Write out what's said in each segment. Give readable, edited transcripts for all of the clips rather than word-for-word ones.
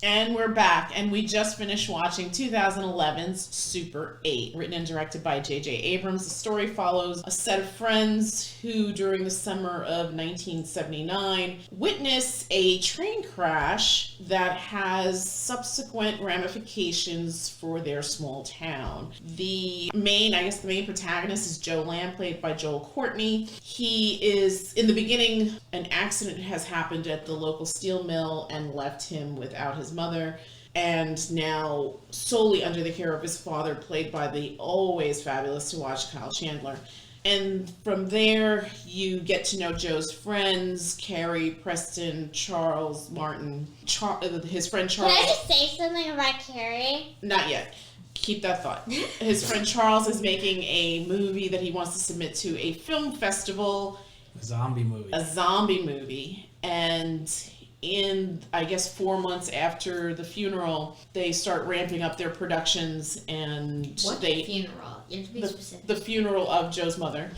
And we're back, and we just finished watching 2011's Super 8, written and directed by J.J. Abrams. The story follows a set of friends who, during the summer of 1979, witness a train crash that has subsequent ramifications for their small town. The main protagonist is Joe Lamb, played by Joel Courtney. He is, in the beginning, an accident has happened at the local steel mill and left him without his mother, and now solely under the care of his father, played by the always fabulous to watch Kyle Chandler. And from there, you get to know Joe's friends, Carrie, Preston, Charles, Martin, his friend Charles. Can I just say something about Carrie? Not yet. Keep that thought. His friend Charles is making a movie that he wants to submit to a film festival. A zombie movie. And in, I guess, 4 months after the funeral, they start ramping up their productions, and funeral? You have to be specific. The funeral of Joe's mother.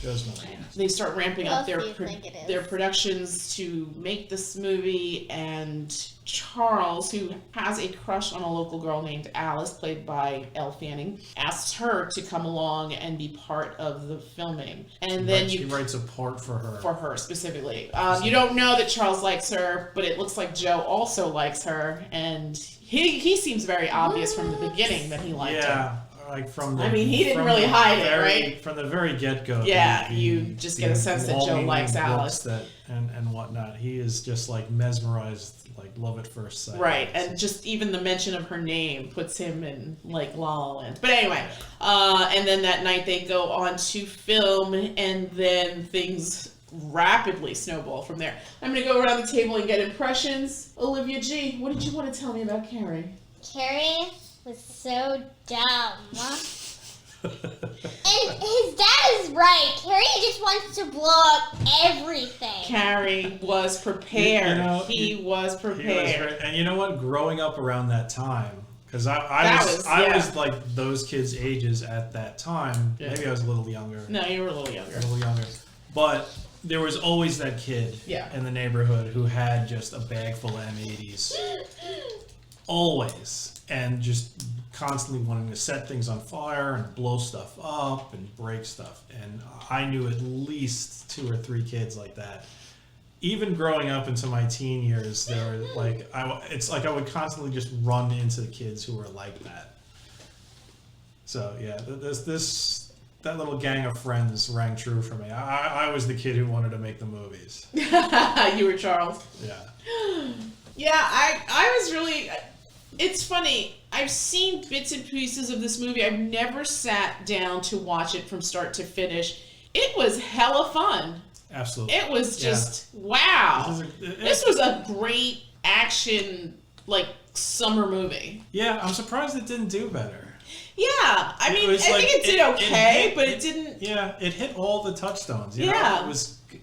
They start ramping up their productions to make this movie, and Charles, who has a crush on a local girl named Alice, played by Elle Fanning, asks her to come along and be part of the filming. And he writes a part for her. For her, specifically. You don't know that Charles likes her, but it looks like Joe also likes her, and he seems very obvious from the beginning that he liked her. Like he didn't really hide it, right? From the very get-go. Yeah, you just get a sense that Joe likes Alice. And whatnot. He is just like mesmerized, like love at first sight. Right, and just even the mention of her name puts him in like La La Land. But anyway, and then that night they go on to film, and then things rapidly snowball from there. I'm going to go around the table and get impressions. Olivia G., what did you want to tell me about Carrie? Carrie was so dumb. And his dad is right. Carrie just wants to blow up everything. Carrie was prepared. He was prepared. And you know what? Growing up around that time, because I was like those kids' ages at that time. Yeah. Maybe I was a little younger. No, you were a little younger. But there was always that kid in the neighborhood who had just a bag full of M80s. Always. And just constantly wanting to set things on fire and blow stuff up and break stuff. And I knew at least 2 or 3 kids like that. Even growing up into my teen years, there were like I would constantly just run into the kids who were like that. So yeah, that little gang of friends rang true for me. I was the kid who wanted to make the movies. You were Charles. Yeah. Yeah, I was really. It's funny. I've seen bits and pieces of this movie. I've never sat down to watch it from start to finish. It was hella fun. Absolutely. It was just, wow. This was a great action, like, summer movie. Yeah, I'm surprised it didn't do better. Yeah, I think it did okay, but it didn't... Yeah, it hit all the touchstones. You know?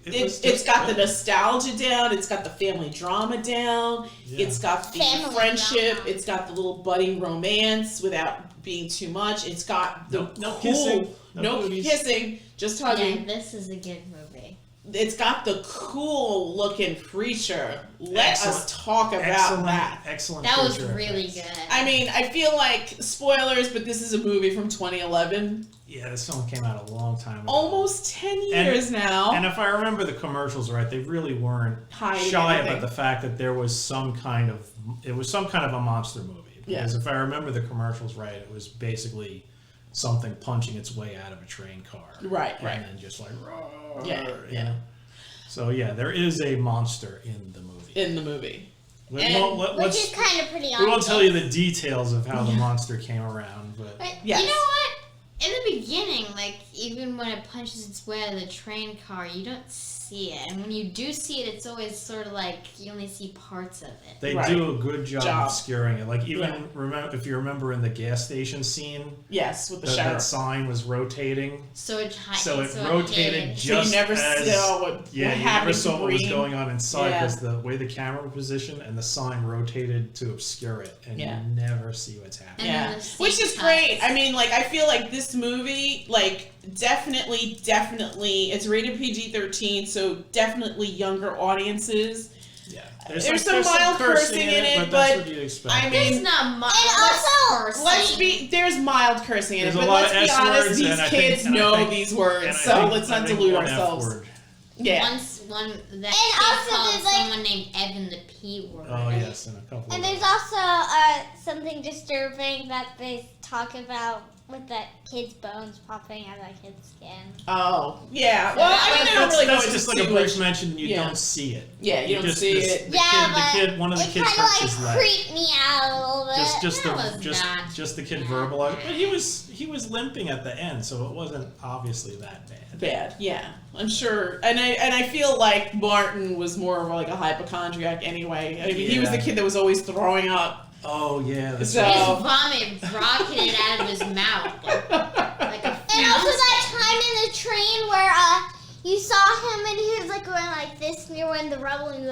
It's got the nostalgia down. It's got the family drama down. Yeah. It's got the friendship. It's got the little budding romance without being too much. It's got the no kissing. No kissing. Just hugging. Yeah, this is a good movie. It's got the cool looking creature. Let us talk about that. Excellent. That was really good. I mean, I feel like spoilers, but this is a movie from 2011. Yeah, this film came out a long time ago. Almost 10 years now. And if I remember the commercials right, they really weren't shy about the fact that there was some kind of a monster movie. Because if I remember the commercials right, it was basically something punching its way out of a train car. Right. And then just like, roar, yeah. You know? So yeah, there is a monster in the movie. Which is kind of pretty obvious. We won't tell you the details of how the monster came around, but you know what? In the beginning, like, even when it punches its way out of the train car, you don't see it. And when you do see it, it's always sort of like you only see parts of it. They do a good job obscuring it. Like, even if you remember in the gas station scene, yes, with the shower, that sign was rotating. So it rotated just so you never saw what what was going on inside because the way the camera was positioned and the sign rotated to obscure it, and you never see what's happening. Yeah, which is great. I mean, like, I feel like this movie, like, definitely, it's rated PG-13, so definitely younger audiences. Yeah. There's some mild cursing in it, but that's but what you'd expect. I There's mean, not much. And also, there's mild cursing in it, There's a but lot let's of be S honest, words, these and I kids think- know these words, so let's not delude ourselves. Yeah. One that And kid also called there's, like- someone named Evan the P word. Oh yes, and a couple. And of there's those. also something disturbing that they talk about with that kid's bones popping out of that kid's skin. Oh, yeah. Well, I mean, I don't really know. That's just like a too brief much. mention, and you Yeah. don't see it. Yeah, you don't see it. One of the it kids kind of hurts like his leg. creeped me out a little bit. Just the kid verbalized, but he was limping at the end, so it wasn't obviously that bad. Bad, yeah, I'm sure, and I feel like Martin was more of like a hypochondriac anyway. I mean, he was the Yeah. kid that was always throwing up. Oh yeah, that's So- His vomit rocketed out of his mouth like a And also that time in the train where you saw him and he was like going like this near when the rubble and he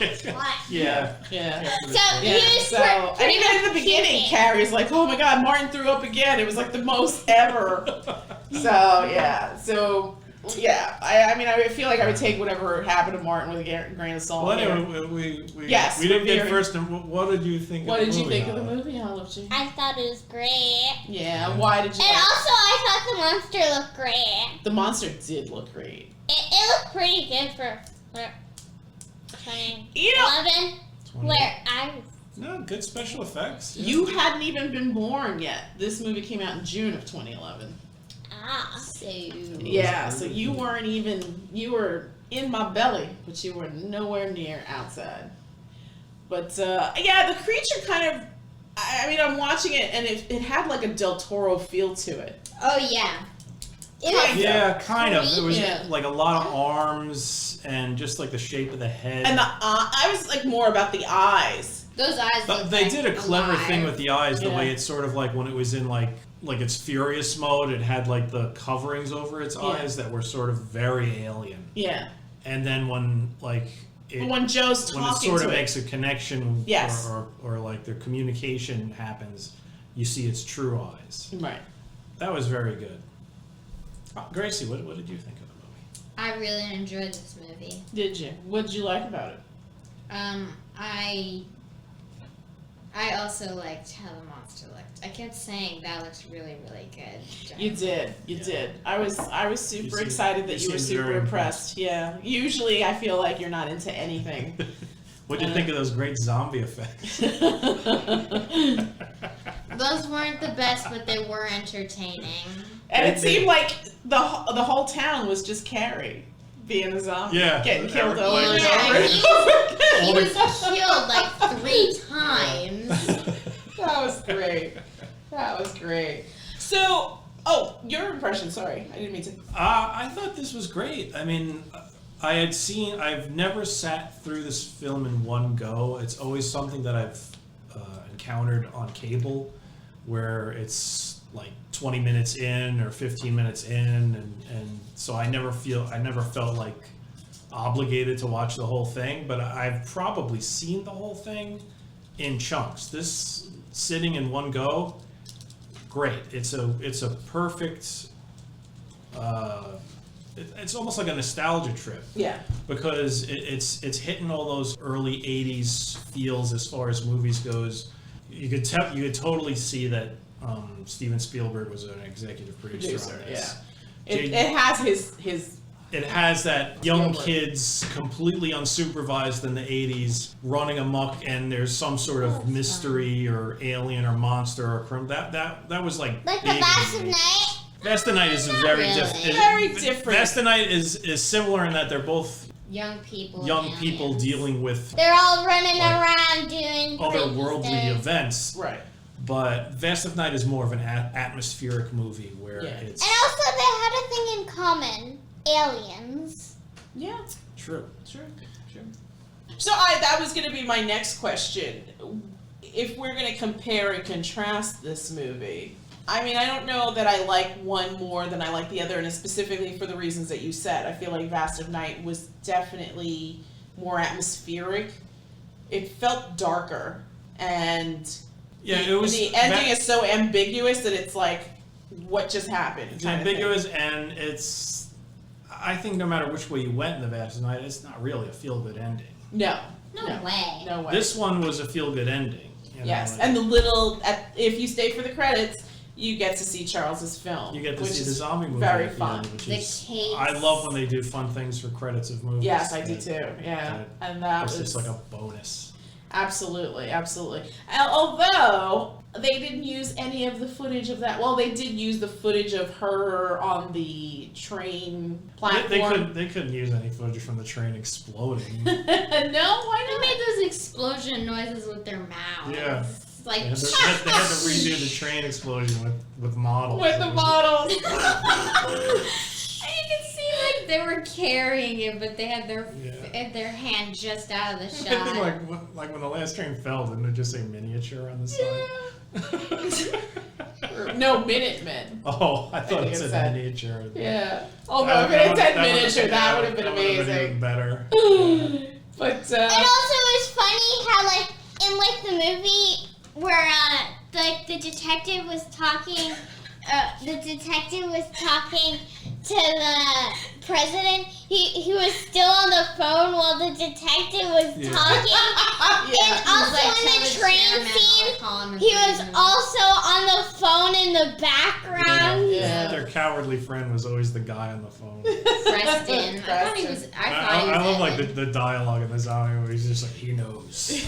was like, yeah. Yeah. So Yeah, he was so I mean, in the beginning, puking. Carrie's like, "Oh my God, Martin threw up again." It was like the most ever. So yeah. I mean, I feel like I would take whatever happened to Martin with a grain of salt. Well, here. anyway, we Yes, we didn't get we're- first. What did you think? What of the did you movie, think of the Olive? movie, Olive? I thought it was great. Yeah. Why did you? And like also I thought the monster looked great. the monster did look great. It looked pretty good for 2011 You know, where I was. No, good special effects. Yeah. you hadn't even been born yet. This movie came out in June of 2011. So Yeah, so you weren't even, you were in my belly, but you were nowhere near outside. But yeah, the creature kind of, I mean, I'm watching it and it had like a Del Toro feel to it. Oh yeah. It was Yeah, kind of. There was Yeah. like a lot of arms and just like the shape of the head. And I was like more about the eyes. Those eyes But look they like did a clever alive. thing with the eyes, the Yeah. way it's sort of like when it was in like its furious mode, it had like the coverings over its Yeah. eyes that were sort of very alien. Yeah. And then when like But when Joe's when it talking sort to of it, makes a connection Yes. or like their communication happens, you see its true eyes. right. That was very good. Gracie, what did you think of the movie? I really enjoyed this movie. Did you? What did you like about it? I also liked how the monster looked. I kept saying that looks really, really good. You did. You Yeah. did. I was super seem- excited that you you were seemed super very impressed. Yeah. Usually I feel like you're not into anything. What'd you think of those great zombie effects? Those weren't the best, but they were entertaining. And it They- seemed like the whole town was just Carrie being a zombie. Yeah. Getting killed over Like- and Yeah, over. he was killed like 3 times. That was great. That was great. So, oh, your impression. Sorry, I didn't mean to. I thought this was great. I mean, I've never sat through this film in one go. It's always something that I've encountered on cable, where it's like 20 minutes in or 15 minutes in, and so I never felt like obligated to watch the whole thing. But I've probably seen the whole thing in chunks. This sitting in one go, great. It's a perfect. It's almost like a nostalgia trip Yeah. because it's hitting all those early '80s feels as far as movies goes. You could totally see that Steven Spielberg was an executive producer on this. Yeah. It has his. It has that young Spielberg. kids completely unsupervised in the 80s running amok, and there's some sort of mystery or alien or monster or that was like Like the big in Vast of the 80s. Night. Vast of Night is Not very really. different. Very different. Vast of Night is similar in that they're both Young people. young and people aliens. dealing with They're all running Like around doing crazy otherworldly stuff. events. Right. But Vast of Night is more of an atmospheric movie where Yeah. it's And also they had a thing in common. Aliens. Yeah. true. True. So that was going to be my next question. If we're going to compare and contrast this movie, I mean, I don't know that I like one more than I like the other, and specifically for the reasons that you said. I feel like Vast of Night was definitely more atmospheric. It felt darker, and Yeah, it was the ending is so ambiguous that it's like, what just happened? It's kind of thing. ambiguous, and it's. I think no matter which way you went in the Vast of Night, it's not really a feel-good ending. No. No way. No way. This one was a feel-good ending. Yes, and the little, if you stay for the credits, you get to see Charles's film. You get to which see is the zombie movie. very at the fun. end, which The is, case. I love when they do fun things for credits of movies. Yes, I do too. Yeah, and that It's was just like a bonus. absolutely. Although they didn't use any of the footage of that. Well, they did use the footage of her on the train platform. They couldn't use any footage from the train exploding. No, why They not? made those explosion noises with their mouths. Yeah. Like, They had to redo the train explosion with models. With the models. and you can see like they were carrying it, but they had their hand just out of the I think shot. like when the last train fell, didn't it just say miniature on the side? No, Minutemen. Oh, I thought think it it said said- miniature. Yeah. Although if it had said miniature, that would have been even amazing. better. But And also, it was funny how, like, in like the movie where the detective was talking, to the president. He was still on the phone while the detective was talking. yeah. And also in the train scene, he was also on the phone in the background. Yeah. Their cowardly friend was always the guy on the phone. Preston. I thought he was. I love like the dialogue in the zombie where he's just like, he knows.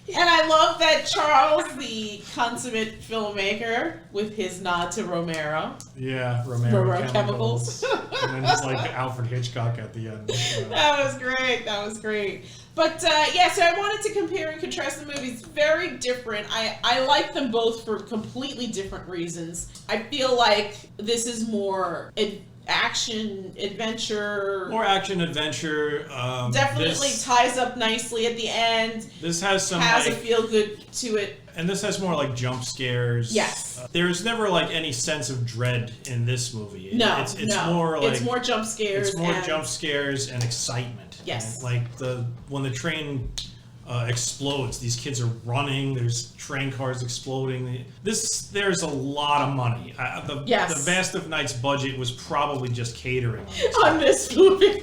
And I love that Charles, the consummate filmmaker, with his nod to Romero. Yeah, Romero Chemicals. And then just like Alfred Hitchcock at the end. That was great. That was great. But yeah, so I wanted to compare and contrast the movies. Very different. I like them both for completely different reasons. I feel like this is more action adventure. More action adventure. Definitely ties up nicely at the end. This has some Has like, a feel good to it. and this has more like jump scares. Yes. There's never like any sense of dread in this movie. No, it's no. more like it's more jump scares. It's more and jump scares and excitement. Yes. And like when the train explodes, these kids are running. There's train cars exploding. There's a lot of money. Yes. The Vast of Night's budget was probably just catering on this movie.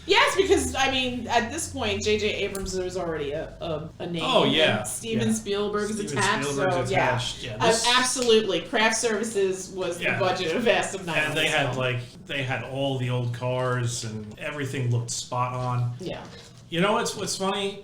Yes, because I mean, at this point, J.J. Abrams was already a name. Oh, yeah. And Steven Yeah. Spielberg is Steven attached. Spielberg's So attached. yeah, Yeah, this- absolutely. Craft Services was Yeah. the budget of Vast of Night. And they had all the old cars and everything looked spot on. Yeah. You know what's funny?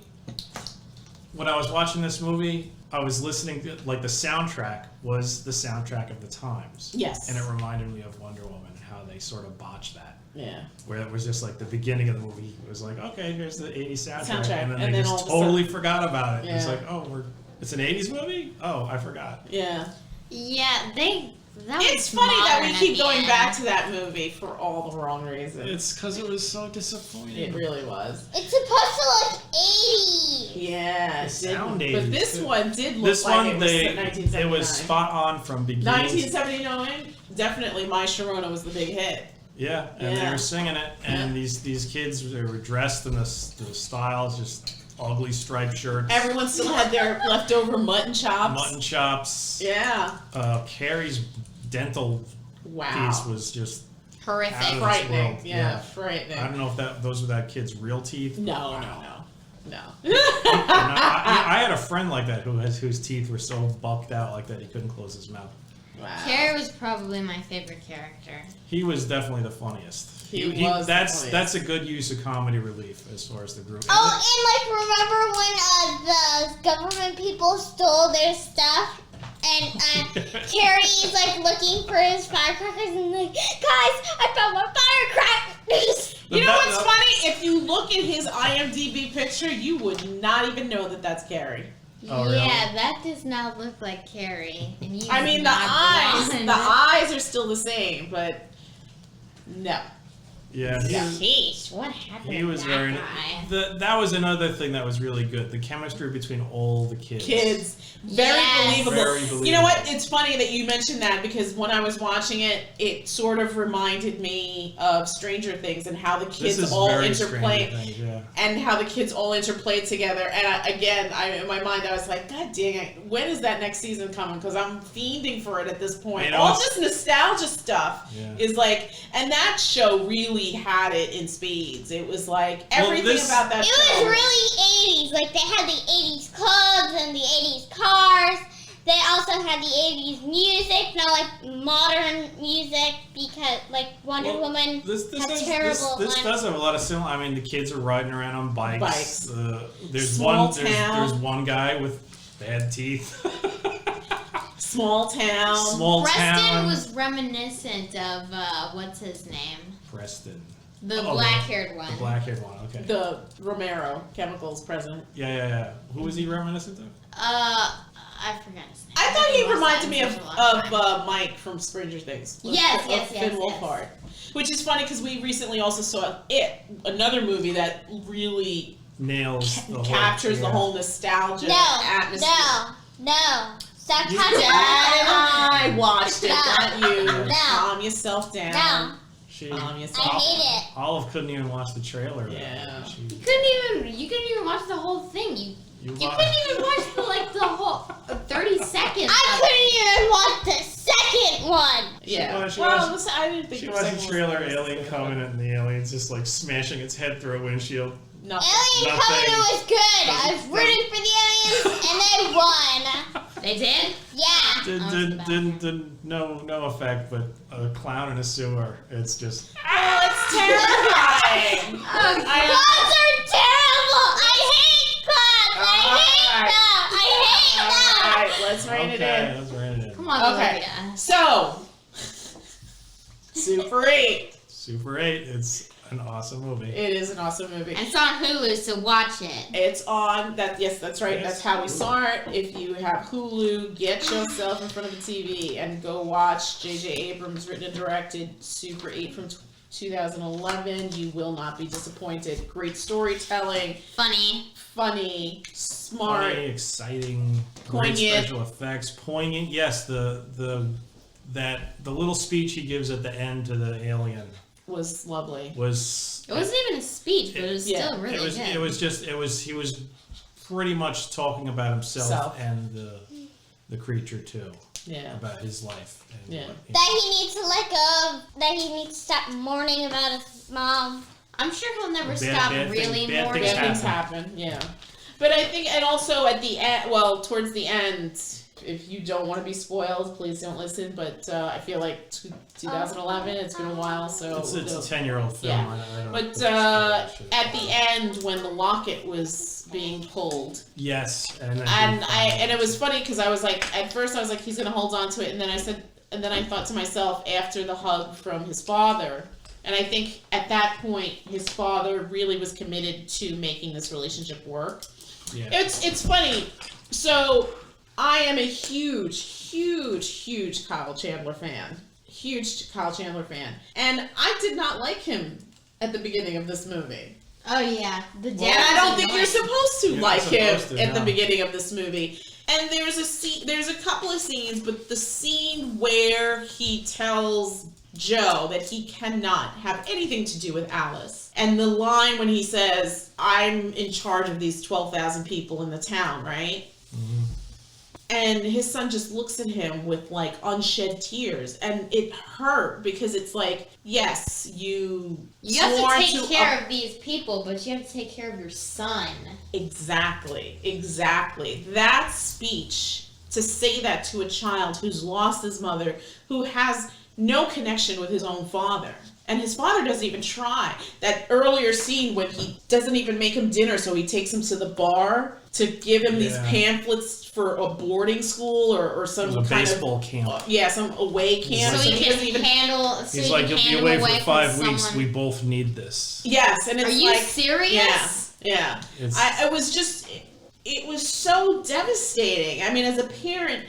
When I was watching this movie, I was listening to like the soundtrack was the soundtrack of the times. Yes. And it reminded me of Wonder Woman, how they sort of botched that. Yeah. Where it was just like the beginning of the movie. It was like, okay, here's the 80s soundtrack. And then and they then all just of a sudden- totally forgot about it. It's Yeah. like, oh, it's an 80s movie? Oh, I forgot. Yeah. Yeah, that It's was funny that modern we at keep the going end. back to that movie for all the wrong reasons. It's because it was so disappointing. It really was. It's supposed to look 80s. Yeah. The it sound did. But 80s, this too. one did look This like one, it was set it 1979. was spot on from beginning. 1979, definitely My Sharona was the big hit. Yeah, and they Yeah. were singing it, and these kids, they were dressed in the styles, just ugly striped shirts, Everyone still had their leftover mutton chops. mutton chops. Yeah. Carrie's dental Wow. piece was just Horrific. out of this Frightening. world. Yeah, frightening. I don't know if those were that kid's real teeth. but No. wow. No. And I had a friend like that whose teeth were so bucked out like that he couldn't close his mouth. Wow. Carrie was probably my favorite character. He was definitely the funniest. He was the that's funniest. a good use of comedy relief as far as the group. Oh, and like, remember when the government people stole their stuff? And Carrie's like looking for his firecrackers and like, guys, I found my firecrackers. You know what's funny? If you look at his IMDb picture, you would not even know that that's Carrie. Oh, really? Yeah, that does not look like Carrie. And he's I mean, the not eyes blonde. are still the same, but no. Yeah, Sheesh, what happened he to was that very. guy? That was another thing that was really good. The chemistry between all the kids. Very Yes. believable. Very believable. You know what? It's funny that you mentioned that because when I was watching it, it sort of reminded me of Stranger Things and how the This kids is all very interplay. Stranger Things, yeah. And how the kids all interplayed together. And in my mind, I was like, God dang it, when is that next season coming? Because I'm fiending for it at this point. You know, all it's- this nostalgia stuff Yeah. is like, and that show really had it in spades. It was like, everything about that It show. was really 80s. Like, they had the 80s clothes and the 80s cars. They also had the 80s music, not like modern music, because, like, Wonder Well, Woman This had terrible does ones. have a lot of similar. I mean, the kids are riding around on bikes. There's Small town. There's one guy with bad teeth. Small town. Small Preston town. was reminiscent of what's his name? Preston. The Oh, black-haired one. The black-haired one. Okay. The Romero Chemicals president. Yeah. Who was he reminiscent of? I forgot his name. I thought he Lost reminded that me in of such a long time. Mike from Stranger Things. Yes, Of yes, Finn yes. Wolfhard. Which is funny because we recently also saw It, another movie that really Nails the whole. captures the yeah. whole nostalgia No, atmosphere. no. Stop Dad talking and about I watched it, No. not you. No. Calm yourself down. No. She, Calm I yourself hate it. Olive couldn't even watch the trailer. Yeah. You couldn't even watch the whole thing. You watched- couldn't even watch the whole 30 seconds. I couldn't even watch the second one. Yeah. She Well, watched- listen, I didn't think She the watched second the one trailer was- Alien Covenant and the aliens just like smashing its head through a windshield. Nothing. Alien Nothing. Covenant was good. I was rooting for the aliens, and they won. They did? Yeah. Didn't no effect, but a clown in a sewer. It's just Oh, it's terrifying. Oh, Clowns are terrible. I hate clowns. I hate them. I hate them. Alright, let's rein it okay. in. Let's rein it in. come on, Okay. Olivia. So, Super 8. Super 8. It's an awesome movie. It is an awesome movie. And it's on Hulu, so watch it. It's on that. Yes, that's right. Yes. That's how we saw it. If you have Hulu, get yourself in front of the TV and go watch J.J. Abrams written and directed Super 8 from 2011. You will not be disappointed. Great storytelling, Funny. funny, smart. Funny, exciting, great Poignant. special effects, poignant. Yes, the little speech he gives at the end to the alien Was lovely. was. It wasn't even a speech, but it was Yeah, still really It was. good. It was just. It was. He was pretty much talking about himself Self. and the creature too, Yeah. about his life. And Yeah. That he needs to let go of. That he needs to stop mourning about his mom. I'm sure he'll never Bad- stop bad really things- bad mourning. things Bad things happen. Yeah. But I think, and also at the end, well, towards the end, if you don't want to be spoiled, please don't listen. But I feel like 2011, it's been a while, so. It's a 10-year-old film. Yeah. I don't But spoil that shit. at the end, when the locket was being pulled, Yes, and and it was funny because I was like, at first I was like, he's gonna hold on to it, and then I thought to myself after the hug from his father, and I think at that point his father really was committed to making this relationship work. yeah. It's funny. So I am a huge Kyle Chandler fan. Huge Kyle Chandler fan. And I did not like him at the beginning of this movie. Oh yeah, the dad. And I don't was think you're annoying. supposed to You're not like him supposed to, at the no. beginning of this movie. And there's a couple of scenes, but the scene where he tells Joe that he cannot have anything to do with Alice. And the line when he says, I'm in charge of these 12,000 people in the town, right? Mhm. And his son just looks at him with like unshed tears, and it hurt because it's like, yes, you You swore have to take care up- of these people, but you have to take care of your son. Exactly. That speech, to say that to a child who's lost his mother, who has no connection with his own father. And his father doesn't even try. That earlier scene when he doesn't even make him dinner, so he takes him to the bar to give him these Yeah. pamphlets for a boarding school or It some was a kind baseball of camp. some away camp. So So he he can doesn't even. handle. So He's he like, can you'll be handle away for 5 from weeks. someone- We both need this. Yes, and it's Are you like, serious? yeah. It's, I was just, it was so devastating. I mean, as a parent,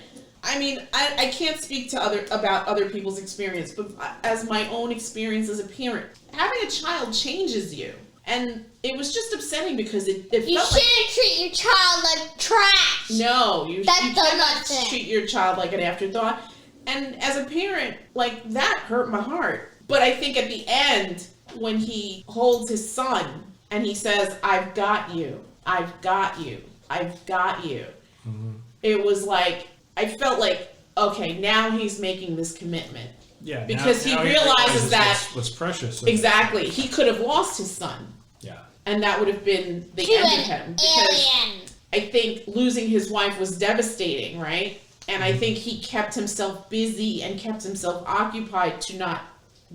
I mean, I can't speak to about other people's experience, but as my own experience as a parent, having a child changes you. And it was just upsetting because it You felt shouldn't treat your child like trash. no, you That's the cannot lesson. treat your child like an afterthought. And as a parent, like, that hurt my heart. But I think at the end, when he holds his son and he says, I've got you, I've got you, I've got you. Mm-hmm. It was like, I felt like, okay, now he's making this commitment. Yeah, Because now he realizes realizes that- what's precious. Exactly. He could have lost his son. Yeah. And that would have been the To end of an him. Because alien. I think losing his wife was devastating, right? And I think he kept himself busy and kept himself occupied to not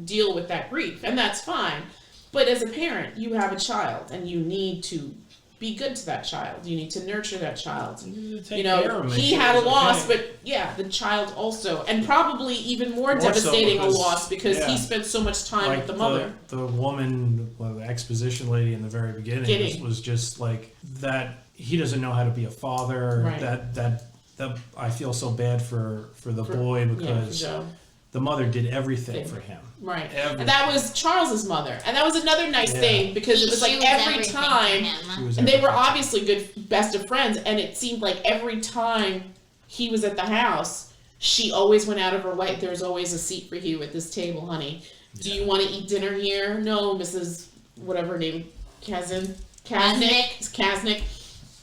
deal with that grief. And that's fine. But as a parent, you have a child and you need to be good to that child. You need to nurture that child. Take You care of know, him, make he sure had a he's loss, okay. but yeah, the child also. And probably even more More so devastating because- a loss because yeah. he spent so much time like with the mother. The woman, well, the exposition lady in the very beginning was just like that. He doesn't know how to be a father. Right. That I feel so bad for the boy Yeah, for because Joe. the mother did everything Thing. for him. Right. Everything. And that was Charles's mother. And that was another nice Yeah. thing because it was like She every everything for time, him. She was and they were everything. obviously good, best of friends, and it seemed like every time he was at the house, she always went out of her way. There's always a seat for you at this table, honey. Do you want to eat dinner here? No, Mrs. whatever her name, Kasnick.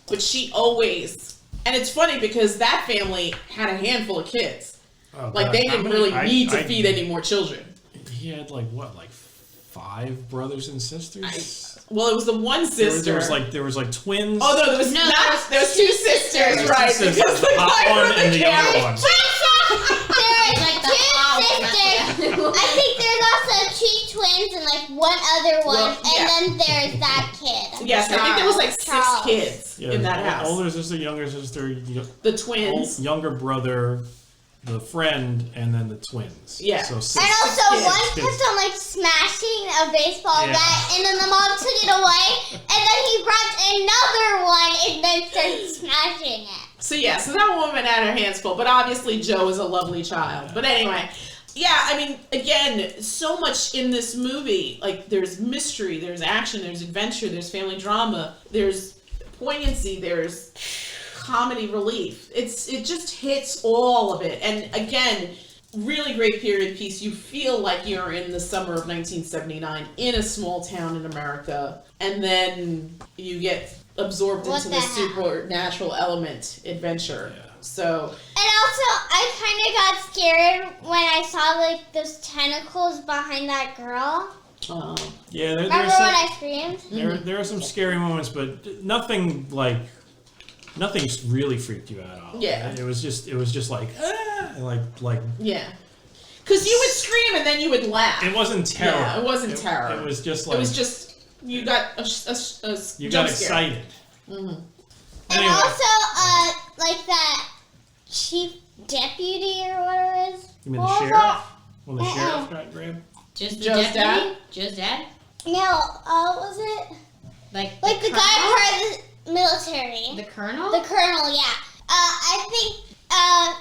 But she always, and it's funny because that family had a handful of kids. Oh, Like God. they How didn't many- really need to feed any more children. He had like 5 brothers and sisters. Well, it was the one sister. There was like twins. Oh no, there was No, not. There was two sisters, There was right? two sisters, Because the hot guy one from and the younger carriage- one. There It's are like the hot two one. sisters. I think there's also 2 twins and like one other one, Well, yeah. and then there's that kid. Yes, I think there was like 6 Charles. kids Yeah, in that house. Older sister, younger sister, The twins. younger brother, the friend, and then the twins. Yeah. So 6. And also, kids. one kept on like smashing a baseball Yeah. bat, and then the mom took it away, and then he brought another one, and then started smashing it. So yeah, so that woman had her hands full, but obviously Joe is a lovely child. But anyway, yeah, I mean, again, so much in this movie. Like, there's mystery, there's action, there's adventure, there's family drama, there's poignancy, there's comedy relief. It just hits all of it. And again, really great period piece. You feel like you're in the summer of 1979 in a small town in America, and then you get absorbed What into the the hell? supernatural element adventure. Yeah. So And also, I kind of got scared when I saw like those tentacles behind that girl. Yeah, Remember there's when some, I screamed? there are some scary moments, but nothing really freaked you out at all. Yeah. It was just like like yeah, because you would scream and then you would laugh. it wasn't terror. Yeah, it wasn't terror. It was just like It was just you got a you jump got scare. excited. Mhm. And Anyway. also, like that chief deputy or whatever it is. You mean What the was sheriff? that? When the sheriff got grabbed? Just the Joe's deputy? Joe's dad? No, what was it? Like The guy colonel? part of the military. The colonel? The colonel, yeah. I think,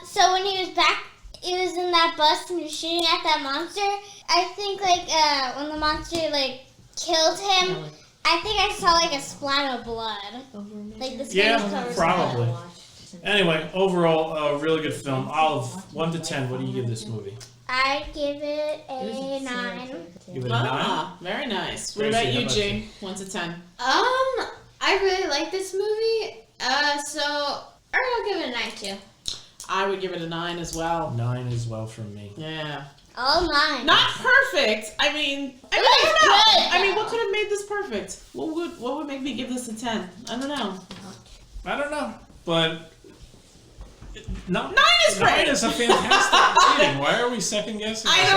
so when he was back, he was in that bus and he was shooting at that monster. I think, when the monster, killed him, I think I saw, a splat of blood. Like, the skin was Yeah, covered in probably. blood. Anyway, overall, a really good film. Out of 1 to 10, what do you give this movie? I'd give it a 9. Give it a 9? Ah, very nice. What Gracie, about how you, about G? 1 to 10. I really like this movie. So I'll give it a 9 too. I would give it a 9 as well. 9 as well from me. Yeah. All 9. Not perfect. I mean, I was don't know. good, I mean, though. what could have made this perfect? What would make me give this a 10? I don't know. I don't know, but 9 is great. 9 is a fantastic rating. Why are we second guessing? I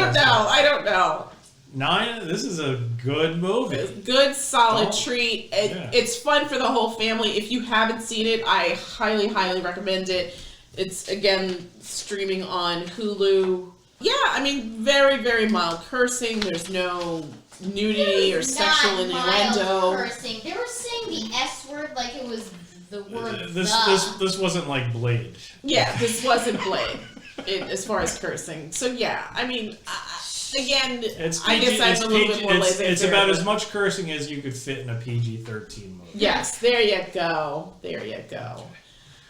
don't know. 9. This is a good movie. Good, solid Oh, treat. yeah. It's fun for the whole family. If you haven't seen it, I highly, highly recommend it. It's, again, streaming on Hulu. Yeah, I mean, very, very mild cursing. There's no nudity or sexual Not mild innuendo. cursing. They were saying the S word like it was the word This wasn't like Blade. Yeah, this wasn't Blade as far as cursing. So yeah, I mean, again, I guess I'm a little bit more lazy. It's about as much cursing as you could fit in a PG-13 movie. Yes, there you go. There you go.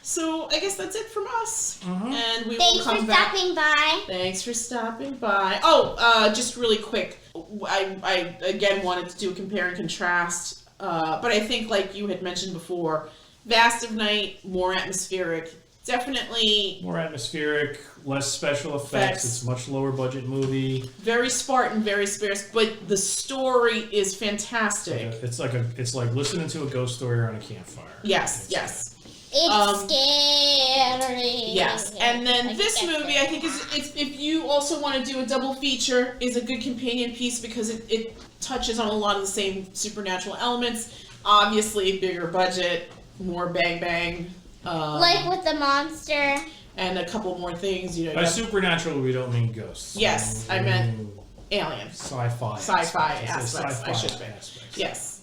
So I guess that's it from us, and we will come back. Thanks for stopping by. Thanks for stopping by. Oh, just really quick, I again wanted to do a compare and contrast, but I think like you had mentioned before, Vast of Night, more atmospheric, definitely More atmospheric, less special effects. It's a much lower budget movie. very Spartan, very sparse, but the story is fantastic. It's like listening to a ghost story around a campfire. Yes, yes. It's scary. Yes, and then Like this that. movie, I think, is if you also want to do a double feature, is a good companion piece because it touches on a lot of the same supernatural elements. Obviously, bigger budget, more bang bang. Like with the monster. And a couple more things, you know. By supernatural, we don't mean ghosts. Yes, I meant aliens. Sci-fi. Sci-fi aspects, I should say. Yes.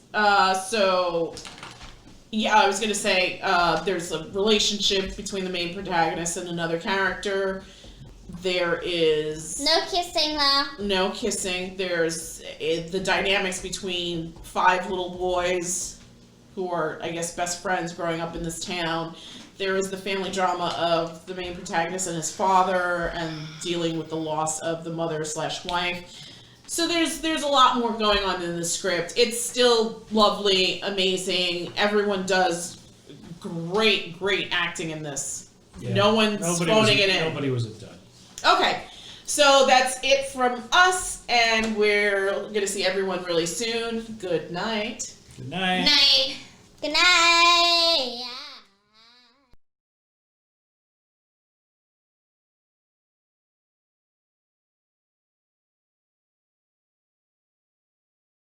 So, yeah, I was going to say there's a relationship between the main protagonist and another character. There is... No kissing, though. No kissing. There's the dynamics between 5 little boys who are, I guess, best friends growing up in this town. There is the family drama of the main protagonist and his father and dealing with the loss of the mother/wife. So there's a lot more going on in the script. It's still lovely, amazing. Everyone does great acting in this. Yeah. No one's phoning it in. Nobody was a dud. Okay, so that's it from us, and we're going to see everyone really soon. Good night. Good night. Night. Good night.